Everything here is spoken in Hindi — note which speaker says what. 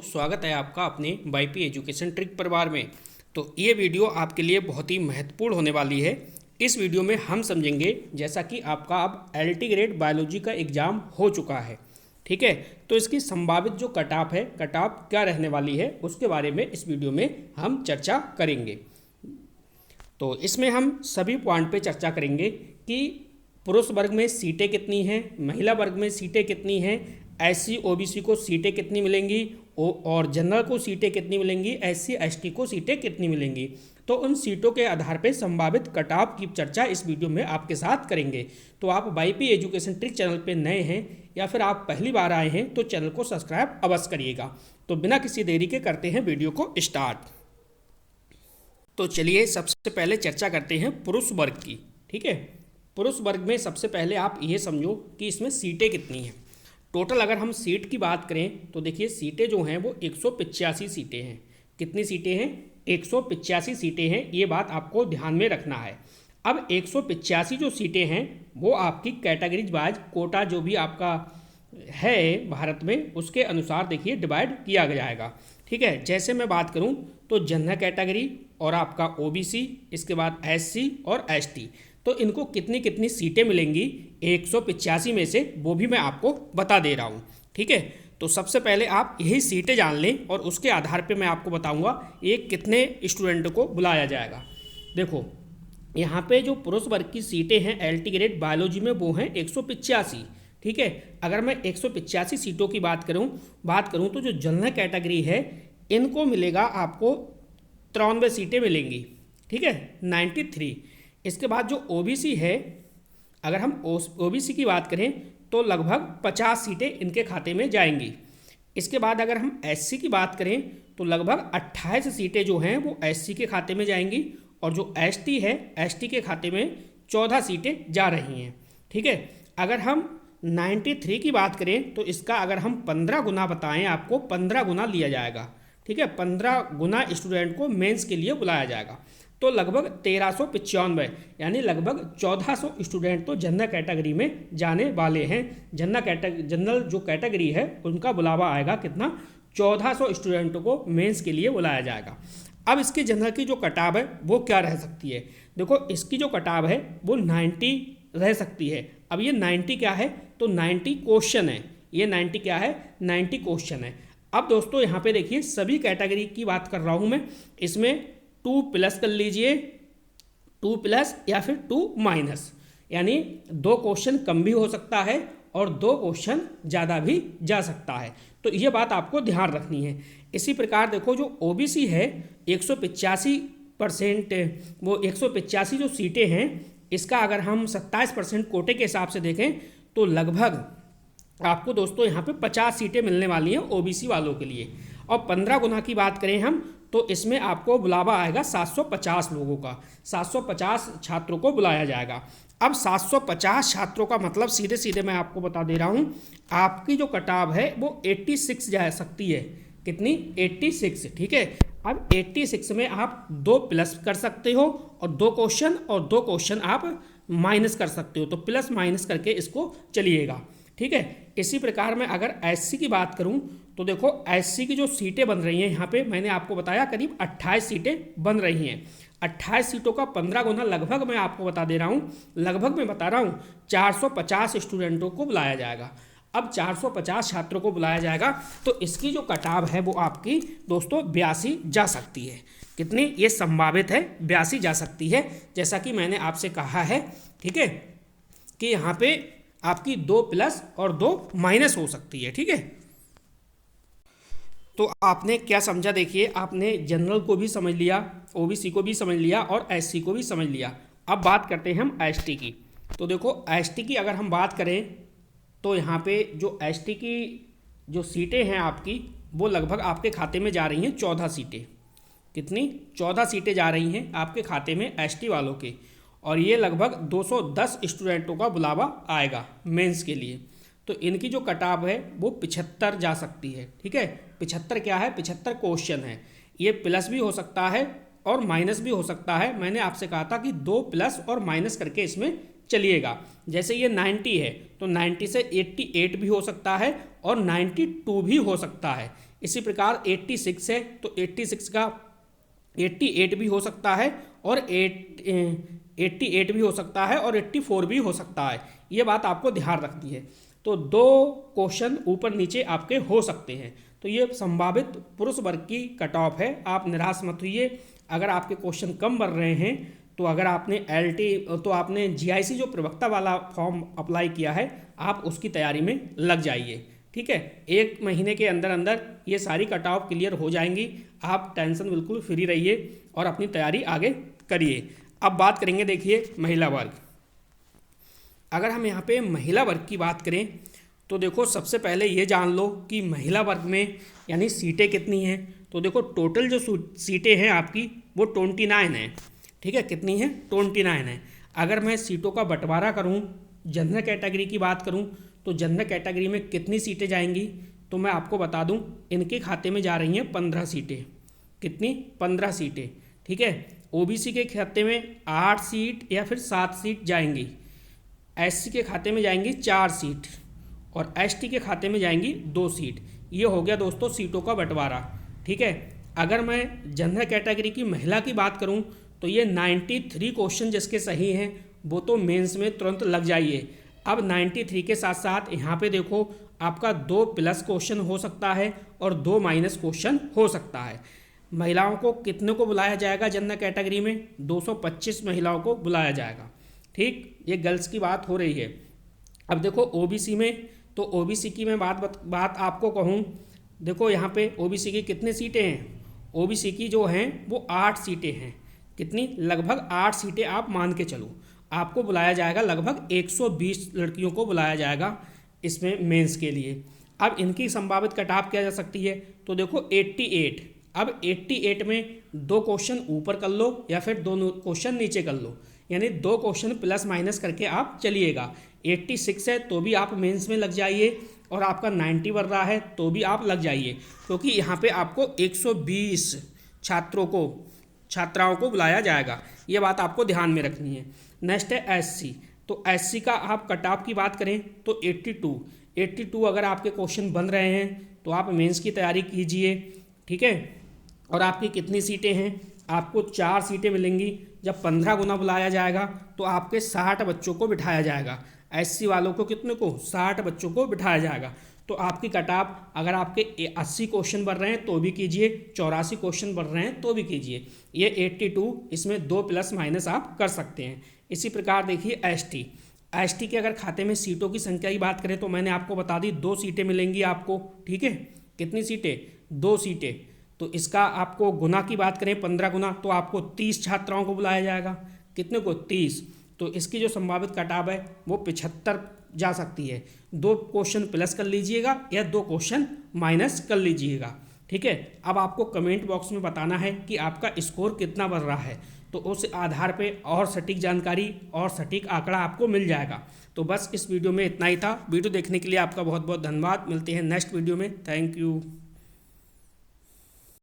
Speaker 1: स्वागत है आपका अपने वाईपी एजुकेशन ट्रिक परिवार में। तो ये वीडियो आपके लिए बहुत ही महत्वपूर्ण होने वाली है। इस वीडियो में हम समझेंगे, जैसा कि आपका अब एलटी ग्रेड बायोलॉजी का एग्ज़ाम हो चुका है, ठीक है, तो इसकी संभावित जो कट ऑफ है, कट ऑफ क्या रहने वाली है, उसके बारे में इस वीडियो में हम चर्चा करेंगे। तो इसमें हम सभी पॉइंट पे चर्चा करेंगे कि पुरुष वर्ग में सीटें कितनी हैं, महिला वर्ग में सीटें कितनी हैं, एससी ओबीसी को सीटें कितनी मिलेंगी और जनरल को सीटें कितनी मिलेंगी, एससी एसटी को सीटें कितनी मिलेंगी। तो उन सीटों के आधार पर संभावित कट ऑफ की चर्चा इस वीडियो में आपके साथ करेंगे। तो आप वाईपी एजुकेशन ट्रिक चैनल पे नए हैं या फिर आप पहली बार आए हैं तो चैनल को सब्सक्राइब अवश्य करिएगा। तो बिना किसी देरी के करते हैं वीडियो को स्टार्ट। तो चलिए सबसे पहले चर्चा करते हैं पुरुष वर्ग की, ठीक है। पुरुष वर्ग में सबसे पहले आप ये समझो कि इसमें सीटें कितनी हैं। टोटल अगर हम सीट की बात करें तो देखिए सीटें जो हैं वो 185 सीटें हैं। कितनी सीटें हैं? 185 सीटें हैं। ये बात आपको ध्यान में रखना है। अब 185 जो सीटें हैं वो आपकी कैटेगरीज वाइज कोटा जो भी आपका है भारत में उसके अनुसार देखिए डिवाइड किया जाएगा, ठीक है। जैसे मैं बात करूं तो जनरल कैटेगरी और आपका ओबीसी, इसके बाद एससी और एसटी, तो इनको कितनी कितनी सीटें मिलेंगी 185 में से, वो भी मैं आपको बता दे रहा हूँ, ठीक है। तो सबसे पहले आप यही सीटें जान लें और उसके आधार पे मैं आपको बताऊँगा ये कितने स्टूडेंट को बुलाया जाएगा। देखो यहाँ पे जो पुरुष वर्ग की सीटें हैं एलटी ग्रेड बायोलॉजी में वो हैं 185, ठीक है। अगर मैं 185 सीटों की बात करूँ तो जो जनरल कैटेगरी है इनको मिलेगा आपको 93 सीटें मिलेंगी, ठीक है, 93। इसके बाद जो ओबीसी है, अगर हम ओबीसी की बात करें तो लगभग 50 सीटें इनके खाते में जाएंगी। इसके बाद अगर हम एससी की बात करें तो लगभग 28 सीटें जो हैं वो एससी के खाते में जाएंगी और जो एसटी है एसटी के खाते में 14 सीटें जा रही हैं, ठीक है। अगर हम 93 की बात करें तो इसका अगर हम 15 गुना बताएं आपको 15 गुना लिया जाएगा, ठीक है। 15 गुना स्टूडेंट को मेंस के लिए बुलाया जाएगा। तो लगभग 1395 यानी लगभग 1400 स्टूडेंट तो जनरल कैटेगरी में जाने वाले हैं। जनरल जो कैटेगरी है उनका बुलावा आएगा कितना, 1400 स्टूडेंटों को मेंस के लिए बुलाया जाएगा। अब इसकी जनरल की जो कटाव है वो क्या रह सकती है? देखो इसकी जो कटाव है वो 90 रह सकती है। अब ये 90 क्या है? तो 90 क्वेश्चन है। ये 90 क्या है? 90 क्वेश्चन है। अब दोस्तों यहाँ पे देखिए सभी कैटेगरी की बात कर रहा हूँ मैं, इसमें 2+ कर लीजिए, 2+ या फिर 2-, यानी 2 क्वेश्चन कम भी हो सकता है और 2 क्वेश्चन ज़्यादा भी जा सकता है। तो ये बात आपको ध्यान रखनी है। इसी प्रकार देखो जो ओबीसी है 185%, वो 185 जो सीटें हैं इसका अगर हम 27% कोटे के हिसाब से देखें तो लगभग आपको दोस्तों यहाँ पे 50 सीटें मिलने वाली हैं ओबीसी वालों के लिए। और 15 गुना की बात करें हम तो इसमें आपको बुलावा आएगा 750 लोगों का, 750 छात्रों को बुलाया जाएगा। अब 750 छात्रों का मतलब सीधे सीधे मैं आपको बता दे रहा हूँ, आपकी जो कटाव है वो 86 जा सकती है। कितनी? 86, ठीक है। अब 86 में आप 2+ कर सकते हो और 2 क्वेश्चन और 2 क्वेश्चन आप माइनस कर सकते हो, तो प्लस माइनस करके इसको चलिएगा, ठीक है। इसी प्रकार मैं अगर एससी की बात करूं तो देखो एससी की जो सीटें बन रही हैं यहाँ पे मैंने आपको बताया करीब 28 सीटें बन रही हैं। 28 सीटों का 15 गुना लगभग मैं आपको बता दे रहा हूँ, लगभग मैं बता रहा हूँ 450 स्टूडेंटों को बुलाया जाएगा। अब 450 छात्रों को बुलाया जाएगा तो इसकी जो कटाव है वो आपकी दोस्तों 82 जा सकती है। कितनी? ये संभावित है 82 जा सकती है, जैसा कि मैंने आपसे कहा है, ठीक है, कि यहाँ पे आपकी 2+ और 2- हो सकती है, ठीक है। तो आपने क्या समझा? देखिए आपने जनरल को भी समझ लिया, ओबीसी को भी समझ लिया और एससी को भी समझ लिया। अब बात करते हैं हम एसटी की। तो देखो एसटी की अगर हम बात करें तो यहाँ पे जो एसटी की जो सीटें हैं आपकी वो लगभग आपके खाते में जा रही हैं 14 सीटें। कितनी? 14 सीटें जा रही हैं आपके खाते में एसटी वालों के, और ये लगभग 210 स्टूडेंटों का बुलावा आएगा मेंस के लिए। तो इनकी जो कटाव है वो 75 जा सकती है, ठीक है। 75 क्या है? 75 क्वेश्चन है। ये प्लस भी हो सकता है और माइनस भी हो सकता है। मैंने आपसे कहा था कि 2+ और माइनस करके इसमें चलिएगा। जैसे ये 90 है तो 90 से 88 भी हो सकता है और 92 भी हो सकता है। इसी प्रकार 86 है तो 86 का 88 भी हो सकता है और 88 भी हो सकता है और 84 भी हो सकता है। ये बात आपको ध्यान रखनी है। तो 2 क्वेश्चन ऊपर नीचे आपके हो सकते हैं। तो ये संभावित पुरुष वर्ग की कट ऑफ है, आप निराश मत होइए। अगर आपके क्वेश्चन कम बढ़ रहे हैं तो अगर आपने तो आपने GIC जो प्रवक्ता वाला फॉर्म अप्लाई किया है, आप उसकी तैयारी में लग जाइए। ठीक है, 1 महीने के अंदर अंदर ये सारी कट ऑफ क्लियर हो जाएंगी। आप टेंशन बिल्कुल फ्री रहिए और अपनी तैयारी आगे करिए। अब बात करेंगे, देखिए महिला वर्ग। अगर हम यहाँ पे महिला वर्ग की बात करें तो देखो सबसे पहले ये जान लो कि महिला वर्ग में यानी सीटें कितनी हैं। तो देखो टोटल जो सीटें हैं आपकी वो 29 हैं। ठीक है, कितनी हैं? 29 हैं। अगर मैं सीटों का बंटवारा करूँ, जनरल कैटेगरी की बात करूँ तो जनरल कैटेगरी में कितनी सीटें जाएंगी तो मैं आपको बता दूं, इनके खाते में जा रही हैं 15 सीटें। कितनी? 15 सीटें। ठीक है, OBC के खाते में 8 सीट या फिर 7 सीट जाएंगी, SC के खाते में जाएंगी 4 सीट और ST के खाते में जाएंगी 2 सीट। ये हो गया दोस्तों सीटों का बंटवारा। ठीक है, अगर मैं जनरल कैटेगरी की महिला की बात करूं तो ये 93 क्वेश्चन जिसके सही हैं वो तो मेंस में तुरंत लग जाइए। अब 93 के साथ साथ यहाँ पे देखो आपका 2 प्लस क्वेश्चन हो सकता है और 2 माइनस क्वेश्चन हो सकता है। महिलाओं को कितने को बुलाया जाएगा जनरल कैटेगरी में? 225 महिलाओं को बुलाया जाएगा। ठीक, ये गर्ल्स की बात हो रही है। अब देखो OBC में, तो OBC की मैं बात आपको कहूँ, देखो यहाँ पे OBC की कितनी सीटें हैं? OBC की जो हैं वो 8 सीटें हैं। कितनी? लगभग 8 सीटें आप मान के चलो। आपको बुलाया जाएगा, लगभग 120 लड़कियों को बुलाया जाएगा इसमें मेंस के लिए। अब इनकी संभावित कट ऑफ क्या जा सकती है? तो देखो 88। अब 88 में 2 क्वेश्चन ऊपर कर लो या फिर 2 क्वेश्चन नीचे कर लो, यानी 2 क्वेश्चन प्लस माइनस करके आप चलिएगा। 86 है तो भी आप मेंस में लग जाइए और आपका 90 बढ़ रहा है तो भी आप लग जाइए, क्योंकि यहाँ पे आपको 120 छात्राओं को बुलाया जाएगा। ये बात आपको ध्यान में रखनी है। नेक्स्ट है SC। तो SC का आप कट ऑफ की बात करें तो 82 अगर आपके क्वेश्चन बन रहे हैं तो आप मेंस की तैयारी कीजिए। ठीक है, और आपकी कितनी सीटें हैं? आपको 4 सीटें मिलेंगी। जब 15 गुना बुलाया जाएगा तो आपके 60 बच्चों को बिठाया जाएगा। SC वालों को कितने को? 60 बच्चों को बिठाया जाएगा। तो आपकी कट ऑफ अगर आपके 80 क्वेश्चन बन रहे हैं तो भी कीजिए, 84 क्वेश्चन बन रहे हैं तो भी कीजिए। ये 82, इसमें 2 प्लस माइनस आप कर सकते हैं। इसी प्रकार देखिए ST के अगर खाते में सीटों की संख्या की बात करें तो मैंने आपको बता दी 2 सीटें मिलेंगी आपको। ठीक है, कितनी सीटें? 2 सीटें। तो इसका आपको गुना की बात करें 15 गुना तो आपको 30 छात्राओं को बुलाया जाएगा। कितने को? 30। तो इसकी जो संभावित कट ऑफ है वो 75 जा सकती है। 2 क्वेश्चन प्लस कर लीजिएगा या 2 क्वेश्चन माइनस कर लीजिएगा। ठीक है, अब आपको कमेंट बॉक्स में बताना है कि आपका स्कोर कितना बढ़ रहा है, तो उस आधार पे और सटीक जानकारी और सटीक आंकड़ा आपको मिल जाएगा। तो बस इस वीडियो में इतना ही था। वीडियो देखने के लिए आपका बहुत बहुत धन्यवाद। मिलते हैं नेक्स्ट वीडियो में। Thank you.